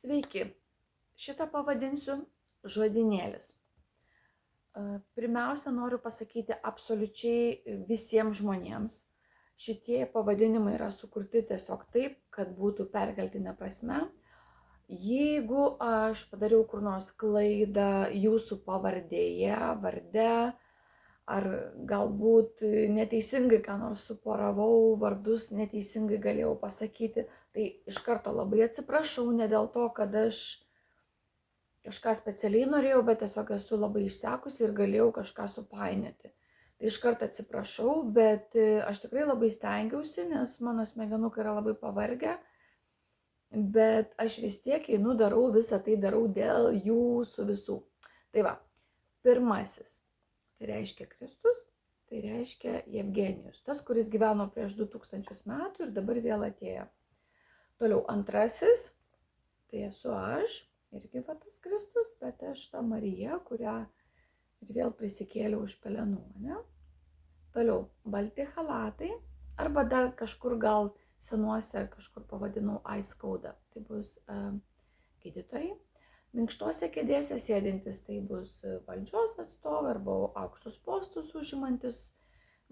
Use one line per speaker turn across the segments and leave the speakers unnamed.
Sveiki, šitą pavadinsiu žodynėlis. Pirmiausia, noriu pasakyti absoliučiai visiems žmonėms. Šitie pavadinimai yra sukurti tiesiog taip, kad būtų perkeltinė prasme. Jeigu aš padariau kur nors klaidą jūsų pavardėje, varde, ar galbūt neteisingai ką nors suporavau, vardus neteisingai galėjau pasakyti, tai iš karto labai atsiprašau, ne dėl to, kad aš kažką specialiai norėjau, bet tiesiog esu labai išsekusi ir galėjau kažką supainioti. Tai iš karto atsiprašau, bet aš tikrai labai stengiausi, nes mano smegenukai yra labai pavargę, bet aš vis tiek einu, darau visą tai darau dėl jūsų visų. Tai va, pirmasis. Tai reiškia Kristus, tai reiškia Jevgenijus, tas, kuris gyveno prieš 2000 metų ir dabar vėl atėjo. Toliau antrasis, tai esu aš, irgi va tas Kristus, bet aš ta Marija, kurią ir vėl prisikėliau iš pelenų, ne? Toliau balti chalatai, arba dar kažkur gal senuose kažkur pavadinau aiskauda, tai bus gydytojai. Minkštose kėdėse sėdintis tai bus valdžios atstovai arba aukštus postus užimantis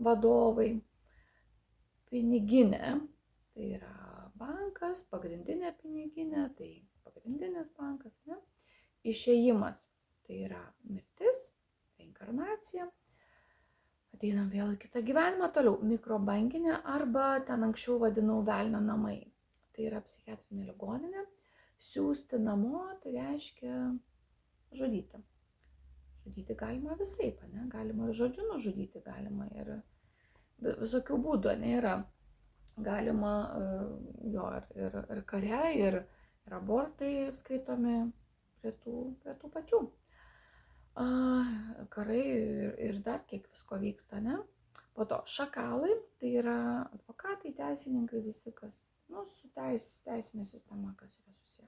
vadovai. Piniginė, tai yra bankas, pagrindinė piniginė, tai pagrindinis bankas, ne? Išėjimas, tai yra mirtis, reinkarnacija. Ateinam vėl į kitą gyvenimą, toliau mikrobankinė arba ten anksčiau vadinau velnio namai. Tai yra psichiatrinė ligoninė. Siųsti namo, tai reiškia žudyti. Žudyti galima visaip, ne? Galima ir žodžiu nužudyti, galima ir visokių būdų, ne, yra. Galima jo ir kare, ir abortai skaitomi prie tų pačių. Karai ir dar kiek visko vyksta, ne? Po to šakalai, tai yra advokatai, teisininkai, visi, kas su teisinė sistema, kas yra susiję.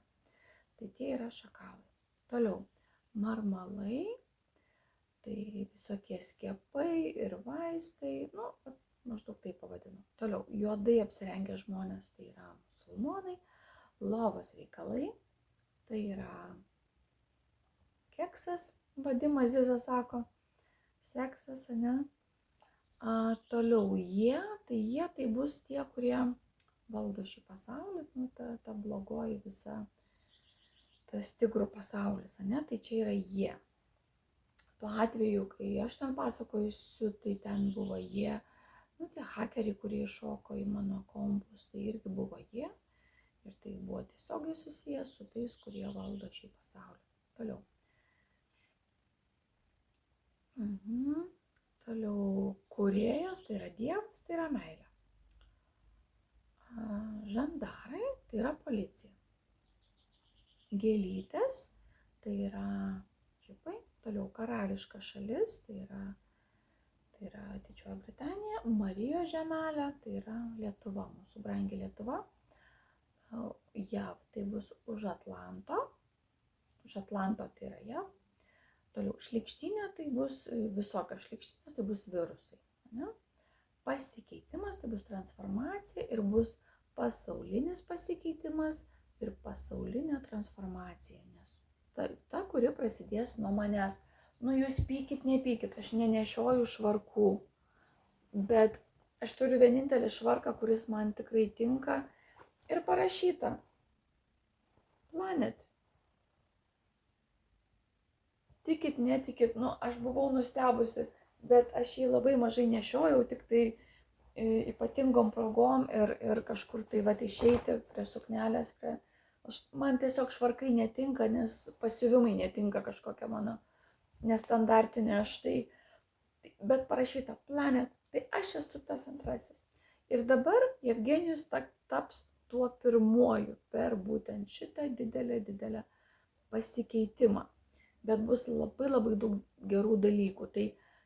Tai tie yra šakalai. Toliau, marmalai, tai visokie skiepai ir vaistai, maždaug taip pavadinu. Toliau, juodai apsirengę žmonės, tai yra musulmonai, lovos reikalai, tai yra keksas, Vadimas Zizas sako, seksas, ne? Toliau jie tai bus tie, kurie valdo šį pasaulį, ta blogoji visa, tas tigrų pasaulis, ne? Tai čia yra jie. Tuo atveju, kai aš ten pasakojusiu, tai ten buvo jie, tie hakeriai, kurie iššoko į mano kompus, tai irgi buvo jie. Ir tai buvo tiesiogiai susijęs su tais, kurie valdo šį pasaulį. Toliau. Toliau kūrėjas, tai yra Dievas, tai yra meilė. Žandarai, tai yra policija. Gėlytės, tai yra džipai. Toliau karališka šalis, tai yra Didžioji Britanija. Marijos žemelė, tai yra Lietuva, mūsų brangi Lietuva. JAV, tai bus už Atlanto. Už Atlanto tai yra JAV. Toliau šlykštynė, tai bus visokios šlykštynės, tai bus virusai. Ne? Pasikeitimas, tai bus transformacija ir bus pasaulinis pasikeitimas ir pasaulinė transformacija. Nes ta, kuri prasidės nuo manęs. Jūs pykit, nepykit, aš nenešioju švarkų. Bet aš turiu vienintelį švarką, kuris man tikrai tinka ir parašyta. Planet. Tikit, netikit, aš buvau nustebusi, bet aš jį labai mažai nešiojau, tik tai ypatingom progom ir kažkur tai išeiti prie suknelės. Man tiesiog švarkai netinka, nes pasiuvimai netinka kažkokia mano nestandartinė štai. Bet parašyta Planet, tai aš esu tas antrasis. Ir dabar Jevgenijus taps tuo pirmuoju per būtent šitą didelę pasikeitimą. Bet bus labai daug gerų dalykų. Tai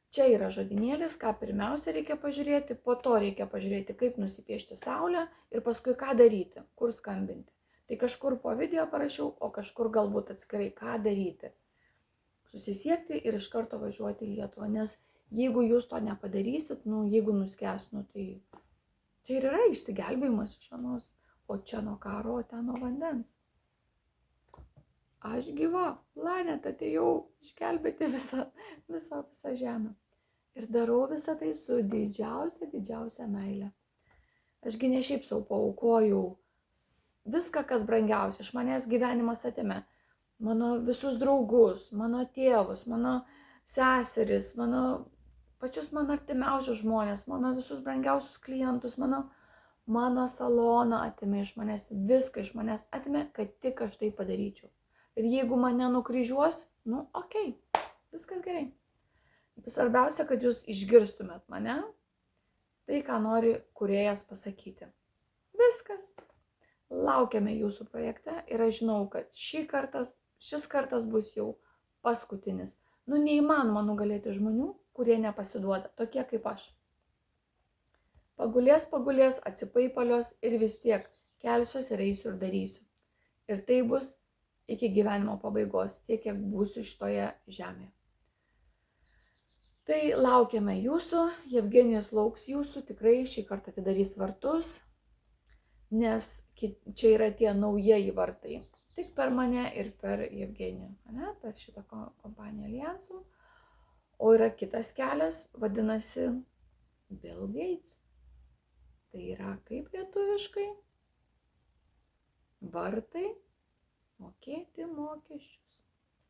čia yra žodynėlis, ką pirmiausia reikia pažiūrėti, po to reikia pažiūrėti, kaip nusipiešti saulę ir paskui ką daryti, kur skambinti. Tai kažkur po video parašiau, o kažkur galbūt atskirai ką daryti. Susisiekti ir iš karto važiuoti į Lietuvą, nes jeigu jūs to nepadarysit, jeigu nuskęs, tai ir yra išsigelbėjimas iš anos, o čia nuo karo, o ten nuo vandens. aš gyva, planet, atėjau išgelbėti visą žemę. Ir darau visą tai su didžiausia meile. Ašgi ne šiaip sau paaukojau viską, kas brangiausia. Iš manęs gyvenimas atėmė mano visus draugus, mano tėvus, mano seseris, pačius mano artimiausius žmonės, mano visus brangiausius klientus, mano saloną atėmė iš manęs, viską iš manęs atėmė, kad tik aš tai padaryčiau. Ir jeigu mane nukryžiuos, okei, viskas gerai. Svarbiausia, kad jūs išgirstumėt mane, tai, ką nori kūrėjas pasakyti. Viskas. Laukiame jūsų projekte ir aš žinau, kad šis kartas bus jau paskutinis. Neįmanoma nugalėti žmonių, kurie nepasiduoda, tokie kaip aš. Pagulės, atsipaipalios ir vis tiek kelsiuos ir eisiu ir darysiu. Ir tai bus iki gyvenimo pabaigos, tiek, kiek būsiu šitoje žemėje. Tai laukiame jūsų, Jevgenijus lauks jūsų, tikrai šį kartą atidarys vartus, nes čia yra tie naujieji vartai. Tik per mane ir per Jevgenijų, per šitą kompaniją Alliansum. O yra kitas kelias, vadinasi Bill Gates. Tai yra kaip lietuviškai? Vartai mokėti mokesčius.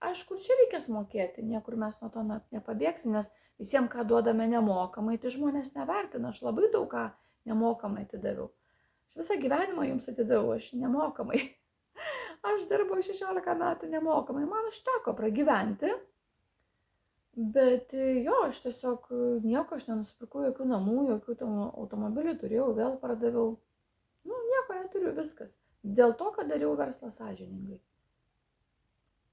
Aišku, čia reikės mokėti, niekur mes nuo to nepabėgsim, nes visiems, ką duodame nemokamai, tai žmonės nevertina. Aš labai daug ką nemokamai atidaviau. Aš visą gyvenimą jums atidaviau, aš nemokamai. Aš dirbau 16 metų nemokamai, man užteko pragyventi. Bet aš tiesiog nieko, aš nenusipirkau jokių namų, jokių automobilių turėjau, vėl pardaviau. Nieko neturiu, viskas. Dėl to, kad dariau verslą sąžiningai.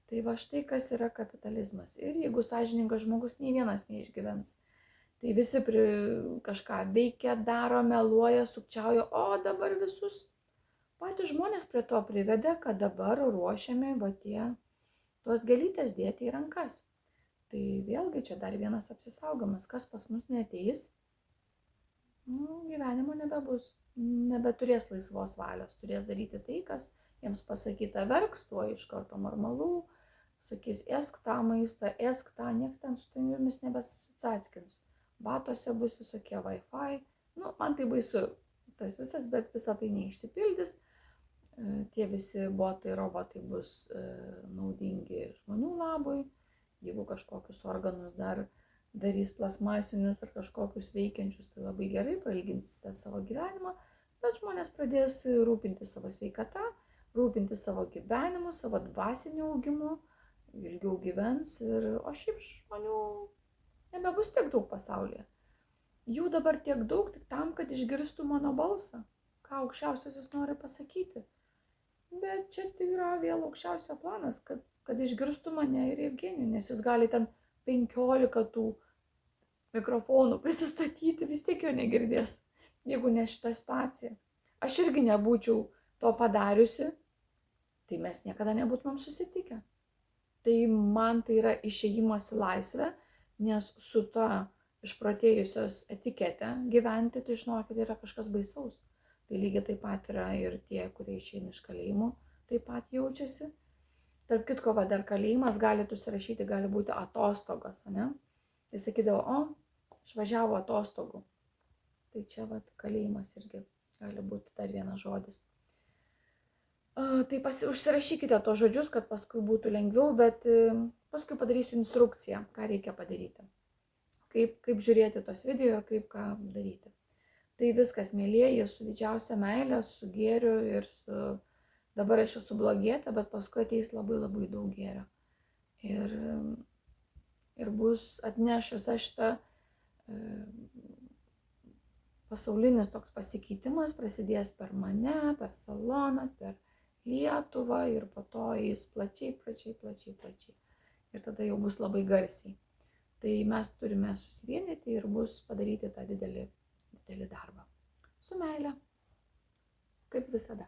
Tai va štai kas yra kapitalizmas. Ir jeigu sąžiningas žmogus, nei vienas neišgyvens. Tai visi kažką veikia, daro, meluoja, sukčiauja, o dabar visus patys žmonės prie to privedė, kad dabar ruošiami tuos gėlytės dėti į rankas. Tai vėlgi čia dar vienas apsisaugomas, kas pas mus neateis, gyvenimo nebebus, nebeturės laisvos valios, turės daryti tai, kas jiems pasakyta, verks, tuo iš karto marmalų, sakys, ėsk tą maistą, ėsk tą, nieks ten su jumis nebesiatskins. Batuose bus visokie Wi-Fi, man tai baisu tas visas, bet visą tai neišsipildys. Tie visi botai, robotai bus naudingi žmonių labui. Jeigu kažkokius organus dar darys plasmasinius ar kažkokius veikiančius, tai labai gerai, prailginsite savo gyvenimą, bet žmonės pradės rūpinti savo sveikatą, rūpinti savo gyvenimu, savo dvasiniu augimu, ilgiau gyvens, o šiaip žmonių nebebus tiek daug pasaulyje. Jų dabar tiek daug tik tam, kad išgirstų mano balsą, ką aukščiausiasis nori pasakyti. Bet čia tai yra vėl aukščiausio planas, kad išgirstų mane ir Jevgenijų, nes jis gali ten 15 tų mikrofonų prisistatyti, vis tiek jo negirdės, jeigu ne šitą situaciją. Aš irgi nebūčiau to padariusi, tai mes niekada nebūtumėm susitikę. Tai man tai yra išėjimas į laisvę, nes su ta išprotėjusios etikete gyventi, tai žinokit, yra kažkas baisaus. Tai lygiai taip pat yra ir tie, kurie išeina iš kalėjimų, taip pat jaučiasi. Tarp kitko, dar kalėjimas gali užsirašyti, gali būti atostogos, ne? Tai sakydavo, išvažiavo atostogų. Tai čia kalėjimas irgi gali būti dar vienas žodis. Tai užsirašykite tos žodžius, kad paskui būtų lengviau, bet paskui padarysiu instrukciją, ką reikia padaryti. Kaip žiūrėti tos video ir kaip ką daryti. Tai viskas, mėlieji, su didžiausia meilė, su gėriu ir dabar aš esu blogietė, bet paskui ateis labai labai daug gėrio. Ir bus atneš visą šitą pasaulinis toks pasikeitimas, prasidės per mane, per saloną, per Lietuvą ir po to jis plačiai. Ir tada jau bus labai garsiai. Tai mes turime susivienyti ir bus padaryti tą didelį darbą. Su meile, kaip visada.